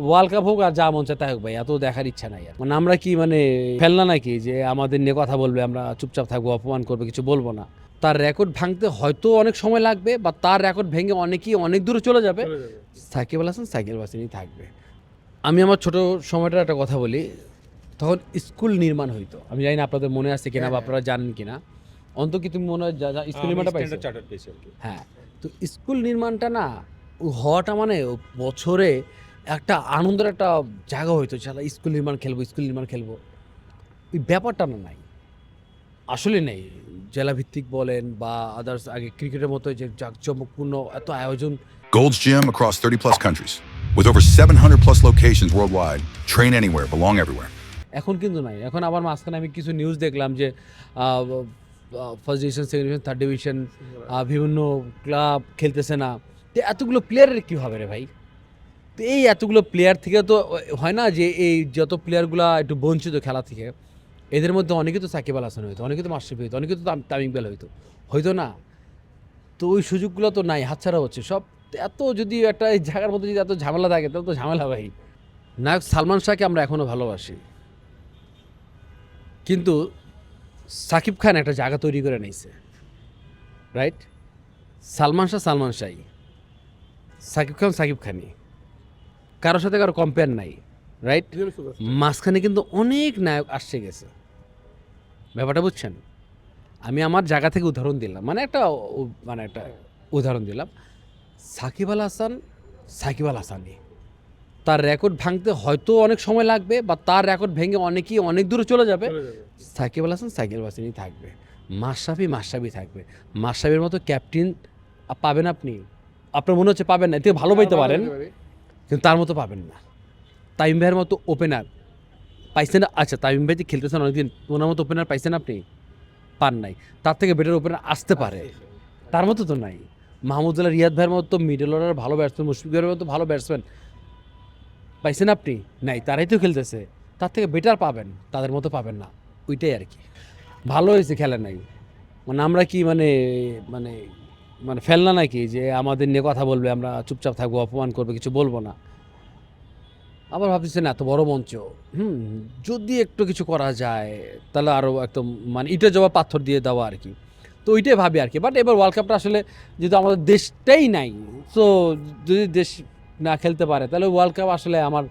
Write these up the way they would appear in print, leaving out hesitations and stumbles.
World cup হোক আর যা মন চায় তাই হোক ভাই, এত দেখার ইচ্ছা নাই আর। মানে আমরা কি মানে ফেলনা নাকি যে আমাদের নিয়ে কথা বলবে, আমরা চুপচাপ থাকবো, অপমান করবে, কিছু বলবো না? তার রেকর্ড ভাঙতে হয়তো অনেক সময় লাগবে, বা তার রেকর্ড ভেঙে অনেকেই অনেক দূরে চলে যাবে। সাকিব আল হাসান সাকিব আল হাসানই থাকবে। আমি আমার ছোট সময়টার একটা কথা বলি, তখন স্কুল নির্মাণ হইতো, আমি জানি না আপনাদের মনে আছে কিনা বা আপনারা জানেন কিনা। অন্তত কি তুমি মনে হয় স্কুল নির্মাণটা পাইছো? হ্যাঁ, তো স্কুল নির্মাণটা না হওয়াটা মানে বছরে একটা আনন্দের একটা জায়গা হইতো, যারা স্কুল নির্মাণ খেলবো, স্কুল নির্মাণ খেলবো, ওই ব্যাপারটা না নাই, আসলে নেই। জেলাভিত্তিক বলেন বা আদার্স, আগে ক্রিকেটের মতো যে জাঁকজমকপূর্ণ এত আয়োজন। Gold's Gym across 30 plus countries. With over 700 plus locations worldwide. Train anywhere, belong everywhere. এখন কিন্তু নাই। এখন আবার মাঝখানে আমি কিছু নিউজ দেখলাম যে first division, second division, third division বিভিন্ন ক্লাব খেলতেছে না। তো এতগুলো প্লেয়ারের কী হবে রে ভাই? তো এই এতগুলো প্লেয়ার থেকে তো হয় না যে এই যত প্লেয়ারগুলো একটু বঞ্চিত খেলা থেকে, এদের মধ্যে অনেকে তো সাকিব আল হাসান হইতো, অনেকে তো মাশরাফি হইতো, অনেকে তো তামিম ইকবাল হইতো না? তো ওই সুযোগগুলো তো নাই, হাতছাড়া হচ্ছে সব। এত যদি একটা এই জায়গার মধ্যে যদি এত ঝামেলা থাকে, তাহলে তো ঝামেলা ভাই। নায়ক সালমান শাহকে আমরা এখনও ভালোবাসি, কিন্তু সাকিব খান একটা জায়গা তৈরি করে নিয়েছে, রাইট? সালমান শাহই, সাকিব খান সাকিব খানই, কারোর সাথে কারো কম্পেয়ার নাই, রাইট? মাঝখানে কিন্তু অনেক নায়ক আসছে গেছে, ব্যাপারটা বুঝছেন? আমি আমার জায়গা থেকে উদাহরণ দিলাম, মানে একটা উদাহরণ দিলাম। সাকিব আল হাসানই, তার রেকর্ড ভাঙতে হয়তো অনেক সময় লাগবে, বা তার রেকর্ড ভেঙে অনেকেই অনেক দূরে চলে যাবে। সাকিব আল হাসান সাকিব আল হাসানই থাকবে। মাশরাফি থাকবে। মাশরাফির মতো ক্যাপ্টেন পাবেন আপনি? আপনার মনে হচ্ছে পাবেন না, এতে ভালো পাইতে পারেন, কিন্তু তার মতো পাবেন না। তামিম ভাইয়ের মতো ওপেনার পাইছেন? আচ্ছা, তামিম ভাই যে খেলতেছেন অনেকদিন, ওনার মতো ওপেনার পাইছেন আপনি? পান নাই। তার থেকে বেটার ওপেনার আসতে পারে, তার মতো তো নাই। মাহমুদুল্লাহ রিয়াদ ভাইয়ের মতো মিডল অর্ডার ভালো ব্যাটসম্যান, মুশফিকের মতো ভালো ব্যাটসম্যান পাইছেন আপনি? নাই। তারাই তো খেলতেছে, তার থেকে বেটার পাবেন, তাদের মতো পাবেন না। ওইটাই আর কি। ভালো হয়েছে খেলে নাই। মানে আমরা কি মানে মানে মানে ফেলনা নাকি যে আমাদের নিয়ে কথা বলবে, আমরা চুপচাপ থাকবো, অপমান করবে, কিছু বলবো না? আবার ভাবতেছেন এত বড় মঞ্চ, যদি একটু কিছু করা যায় তাহলে আরও একদম মানে ইটের জবাব পাথর দিয়ে দেওয়া আর কি। তো ওইটাই ভাবি আর কি। বাট এবার ওয়ার্ল্ড কাপটা আসলে যেহেতু আমাদের দেশটাই নাই, সো যদি দেশ না খেলতে পারে, তাহলে ওয়ার্ল্ড কাপ আসলে আমার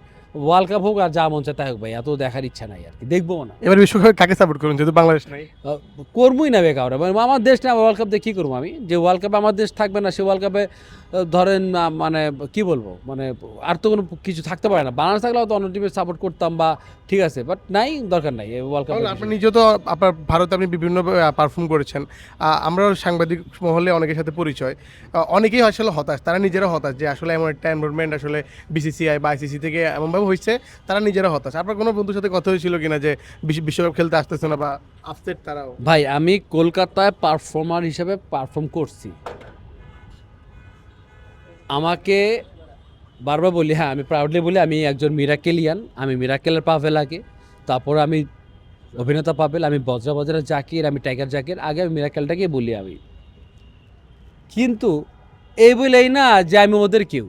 ওয়ার্ল্ড কাপ হোক আর যা মন চায় তাই হোক ভাই, এত দেখার ইচ্ছা নাই আর কি, দেখবো না। এবার বিশ্বকাপে কাকে সাপোর্ট করুন যেহেতু বাংলাদেশ নাই? করবই না বেকার, আমার দেশ না, ওয়ার্ল্ড কাপ দিয়ে কী করবো আমি? যে ওয়ার্ল্ড কাপে আমার দেশ থাকবে না, সে ওয়ার্ল্ড কাপে ধরেন মানে কি বলবো, মানে আর তো কোনো কিছু থাকতে পারে না। বাংলাদেশ থাকলেও তো অন্য টিমের সাপোর্ট করতাম, বা ঠিক আছে, বাট নাই, দরকার নাই এই ওয়ার্ল্ড কাপ। আপনি নিজেও তো আপনার ভারতে আপনি বিভিন্ন পারফর্ম করেছেন। আমরাও সাংবাদিক মহলে অনেকের সাথে পরিচয়, অনেকেই আসলে হতাশ, তারা নিজেরা হতাশ যে আসলে এমন একটা এনভারনমেন্ট আসলে বিসিসিআই বা আইসিসি থেকে এমনভাবে হয়েছে, তারা নিজেরা হতাশ। আপনার কোনো বন্ধুর সাথে কথা হয়েছিল কিনা যে বিশ্বকাপ খেলতে আসতেছে না বা আপসেট তারাও? ভাই, আমি কলকাতায় পারফর্মার হিসেবে পারফর্ম করছি, আমাকে বারবার বলি, হ্যাঁ আমি প্রাউডলি বলি আমি একজন মিরাকেলিয়ান, আমি মিরাকেলের পাভেল। তারপর আমি অভিনেতা পাভেল, আমি বজ্রা জাকির, আমি টাইগার জাকির, আগে আমি মিরাকেলটাকে বলি আমি। কিন্তু এই বলেই না যে আমি ওদের কেউ।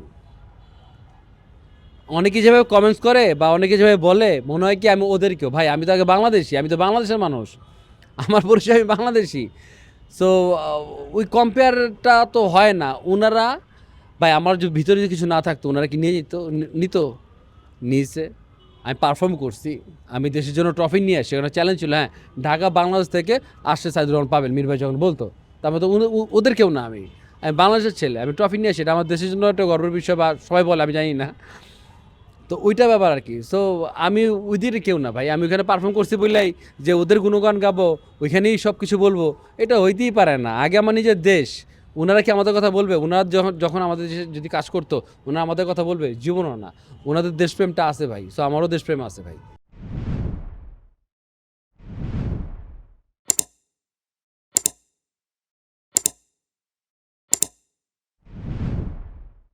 অনেকে যেভাবে কমেন্টস করে বা অনেকে যেভাবে বলে, মনে হয় কি আমি ওদের কেউ। ভাই, আমি তো আগে বাংলাদেশি, আমি তো বাংলাদেশের মানুষ, আমার পরিচয় আমি বাংলাদেশি। সো ওই কম্পেয়ারটা তো হয় না। ওনারা, ভাই আমার যদি ভিতরে যদি কিছু না থাকতো, ওনারা কি নিয়ে নিত? নিয়েছে। আমি পারফর্ম করছি, আমি দেশের জন্য ট্রফি নিয়ে আসি, ওখানে চ্যালেঞ্জ ছিল। হ্যাঁ, ঢাকা বাংলাদেশ থেকে আসছে সাইদুর রহমান পাবেল, মীর ভাই যখন বলতো, তারপরে তো ওদের কেউ না। আমি বাংলাদেশের ছেলে, আমি ট্রফি নিয়ে আসি, এটা আমার দেশের জন্য একটা গর্বের বিষয়, বা সবাই বলে, আমি জানি না। তো ওইটা ব্যাপার আর কি। সো আমি ওদের কেউ না ভাই, আমি ওখানে পারফর্ম করছি বললেই যে ওদের গুণগান গাবো, ওইখানেই সব কিছু বলবো, এটা হইতেই পারে না। আগে আমার নিজের দেশ, ওনারা কি আমাদের কথা বলবে? ওনারা যখন আমাদের দেশে যদি কাজ করতো, ওনারা আমাদের কথা বলবে? জীবনও না। ওনাদের দেশপ্রেমটা আছে ভাই, সো আমারও দেশপ্রেম আছে ভাই।